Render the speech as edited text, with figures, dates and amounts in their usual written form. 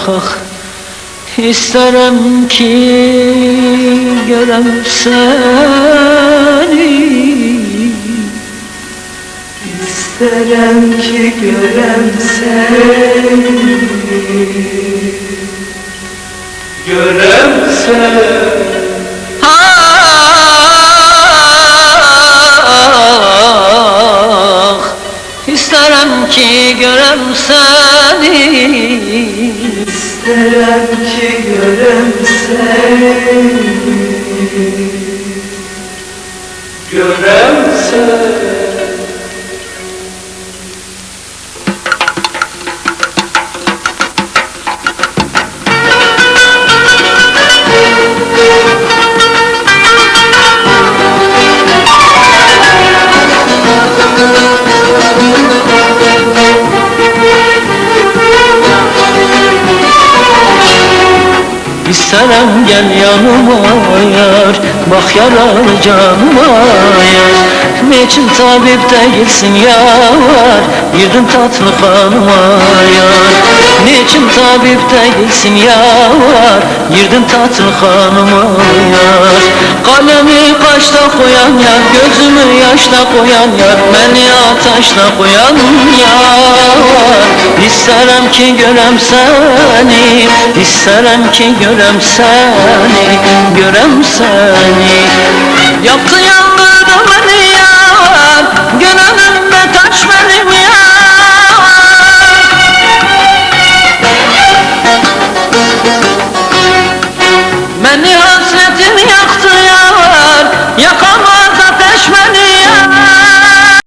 ah. İsterim ki görem seni, İsterim ki görem seni, görem seni. Ah, isterim ki görem seni, İsterim ki görem seni, görem seni. İsterim gel yanıma yar, bak yaralı canıma yar. Niçin tabip değilsin yar, girdin tatlı kanıma yar. Niçin tabip değilsin yar, girdin tatlı kanıma yar. Kalemi kaşta koyan yar, gözümü yaşta koyan yar, beni ateşte koyan yar. İsterim ki görem seni, isterim ki görem seni, görem seni. Yaktı yandırdı beni yar, gönlümde taş benim yar. Beni hasretin yar,